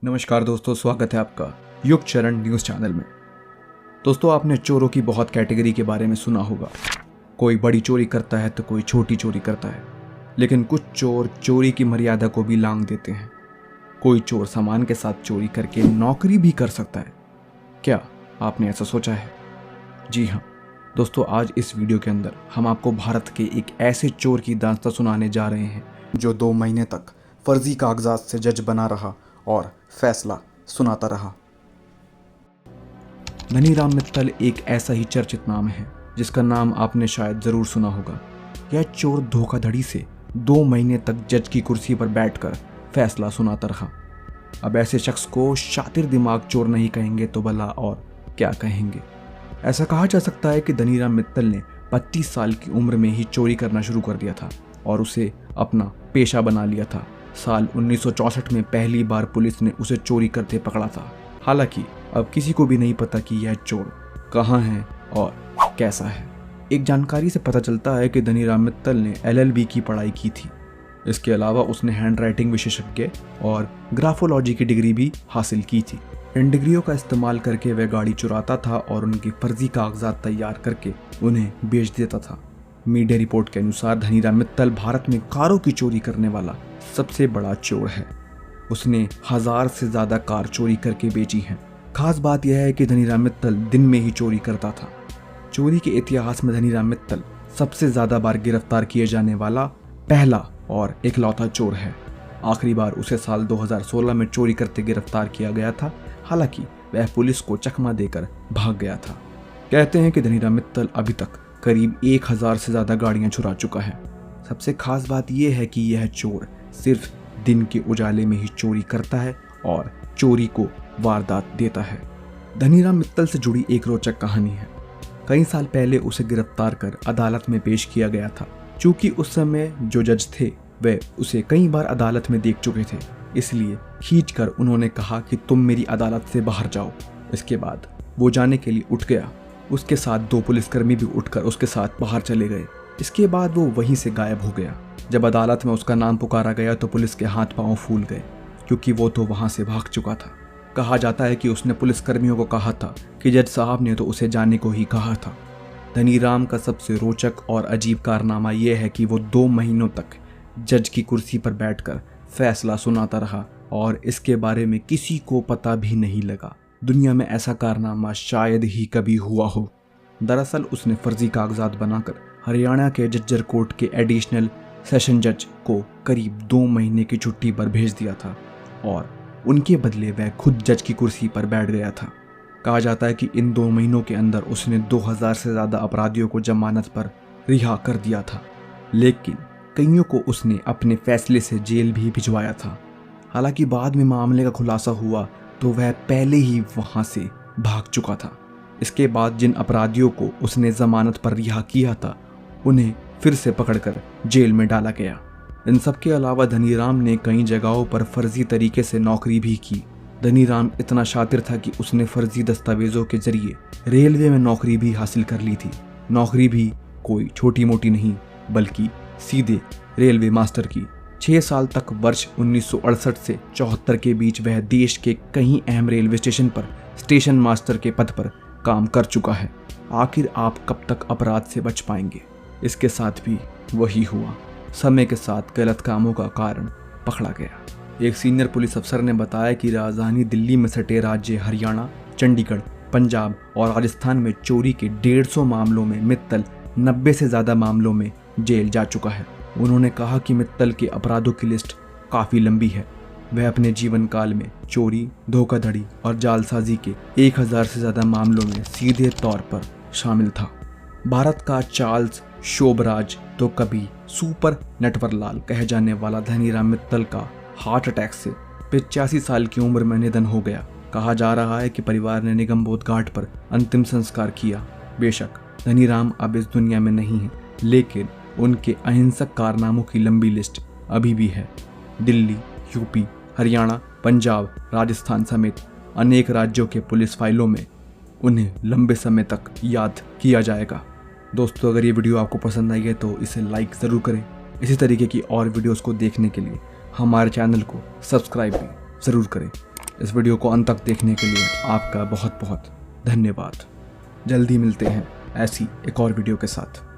नमस्कार दोस्तों, स्वागत है आपका युग चरण न्यूज़ चैनल में। दोस्तों, आपने चोरों की बहुत कैटेगरी के बारे में सुना होगा। कोई बड़ी चोरी करता है तो कोई छोटी चोरी करता है, लेकिन कुछ चोर चोरी की मर्यादा को भी लांघ देते हैं। कोई चोर सामान के साथ चोरी करके नौकरी भी कर सकता है। क्या आपने ऐसा सोचा है? जी हाँ दोस्तों, आज इस वीडियो के अंदर हम आपको भारत के एक ऐसे चोर की दास्तां सुनाने जा रहे हैं जो 2 महीने तक फर्जी कागजात से जज बना रहा और फैसला सुनाता रहा। धनीराम मित्तल एक ऐसा ही चर्चित नाम है जिसका नाम आपने शायद जरूर सुना होगा। यह चोर धोखाधड़ी से 2 महीने तक जज की कुर्सी पर बैठकर फैसला सुनाता रहा। अब ऐसे शख्स को शातिर दिमाग चोर नहीं कहेंगे तो भला और क्या कहेंगे। ऐसा कहा जा सकता है कि धनीराम मित्तल ने 25 साल की उम्र में ही चोरी करना शुरू कर दिया था और उसे अपना पेशा बना लिया था। साल 1964 में पहली बार पुलिस ने उसे चोरी करते पकड़ा था। हालांकि अब किसी को भी नहीं पता कि यह चोर कहाँ है और कैसा है। एक जानकारी से पता चलता है कि धनीराम मित्तल ने LLB की पढ़ाई की थी। इसके अलावा उसने हैंडराइटिंग विशेषज्ञ और ग्राफोलॉजी की डिग्री भी हासिल की थी। इन डिग्रियों का इस्तेमाल करके वह गाड़ी चुराता था और उनकी फर्जी कागजात तैयार करके उन्हें बेच देता था। मीडिया रिपोर्ट के अनुसार धनीराम मित्तल भारत में कारों की चोरी करने वाला सबसे बड़ा चोर है। उसने 1000 से ज्यादा कार चोरी करके बेची हैं। खास बात यह है कि धनीराम मित्तल दिन में ही चोरी करता था। चोरी के इतिहास में धनीराम मित्तल सबसे ज्यादा बार गिरफ्तार किए जाने वाला पहला और इकलौता चोर है। आखिरी बार उसे साल 2016 में चोरी करते गिरफ्तार किया गया था। हालांकि वह पुलिस को चकमा देकर भाग गया था। कहते हैं कि धनीराम मित्तल अभी तक करीब 1000 से ज्यादा गाड़ियां चुरा चुका है। सबसे खास बात यह है कि यह चोर सिर्फ दिन के उजाले में ही चोरी करता है और चोरी को वारदात देता है। धनीराम मित्तल से जुड़ी एक रोचक कहानी है। कई साल पहले उसे गिरफ्तार कर अदालत में पेश किया गया था। चूंकि उस समय जो जज थे वे उसे कई बार अदालत में देख चुके थे, इसलिए खींचकर उन्होंने कहा कि तुम मेरी अदालत से बाहर जाओ। इसके बाद वो जाने के लिए उठ गया। उसके साथ 2 पुलिसकर्मी भी उठकर उसके साथ बाहर चले गए। इसके बाद वो वहीं से गायब हो गया। जब अदालत में उसका नाम पुकारा गया तो पुलिस के हाथ पांव फूल गए, क्योंकि वो तो वहां से भाग चुका था। कहा जाता है कि उसने पुलिसकर्मियों को कहा था कि जज साहब ने तो उसे जाने को ही कहा था। धनीराम का सबसे रोचक और अजीब कारनामा यह है कि वो 2 महीनों तक जज की कुर्सी पर बैठकर फैसला सुनाता रहा और इसके बारे में किसी को पता भी नहीं लगा। दुनिया में ऐसा कारनामा शायद ही कभी हुआ हो। दरअसल उसने फर्जी कागजात बनाकर हरियाणा के झज्जर कोर्ट के एडिशनल सेशन जज को करीब 2 महीने की छुट्टी पर भेज दिया था और उनके बदले वह खुद जज की कुर्सी पर बैठ गया था। कहा जाता है कि इन 2 महीनों के अंदर उसने 2000 से ज्यादा अपराधियों को जमानत पर रिहा कर दिया था, लेकिन कईयों को उसने अपने फैसले से जेल भी भिजवाया था। हालांकि बाद में मामले का खुलासा हुआ तो वह पहले ही वहां से भाग चुका था। इसके बाद जिन अपराधियों को उसने जमानत पर रिहा किया था उन्हें फिर से पकड़कर जेल में डाला गया। इन सब के अलावा धनीराम ने कई जगहों पर फर्जी तरीके से नौकरी भी की। धनीराम इतना शातिर था कि उसने फर्जी दस्तावेजों के जरिए रेलवे में नौकरी भी हासिल कर ली थी। नौकरी भी कोई छोटी मोटी नहीं, बल्कि सीधे रेलवे मास्टर की। 6 साल तक वर्ष 1968 से 74 के बीच वह देश के कई अहम रेलवे स्टेशन पर स्टेशन मास्टर के पद पर काम कर चुका है। आखिर आप कब तक अपराध से बच पाएंगे? इसके साथ भी वही हुआ। समय के साथ गलत कामों का कारण पकड़ा गया। एक सीनियर पुलिस अफसर ने बताया कि राजधानी दिल्ली में सटे राज्य हरियाणा, चंडीगढ़, पंजाब और राजस्थान में चोरी के 150 मामलों में मित्तल 90 से ज्यादा मामलों में जेल जा चुका है। उन्होंने कहा कि मित्तल के अपराधों की लिस्ट काफी लंबी है। वह अपने जीवन काल में चोरी, धोखाधड़ी और जालसाजी के 1000 से ज्यादा मामलों में सीधे तौर पर शामिल था। भारत का चार्ल्स शोभराज तो कभी सुपर नटवरलाल कहे जाने वाला धनीराम मित्तल का हार्ट अटैक से 85 साल की उम्र में निधन हो गया। कहा जा रहा है कि परिवार ने निगमबोध घाट पर अंतिम संस्कार किया। बेशक धनीराम अब इस दुनिया में नहीं है, लेकिन उनके अहिंसक कारनामों की लंबी लिस्ट अभी भी है। दिल्ली, यूपी, हरियाणा, पंजाब, राजस्थान समेत अनेक राज्यों के पुलिस फाइलों में उन्हें लंबे समय तक याद किया जाएगा। दोस्तों, अगर ये वीडियो आपको पसंद आई है तो इसे लाइक ज़रूर करें। इसी तरीके की और वीडियोस को देखने के लिए हमारे चैनल को सब्सक्राइब भी ज़रूर करें। इस वीडियो को अंत तक देखने के लिए आपका बहुत बहुत धन्यवाद। जल्दी मिलते हैं ऐसी एक और वीडियो के साथ।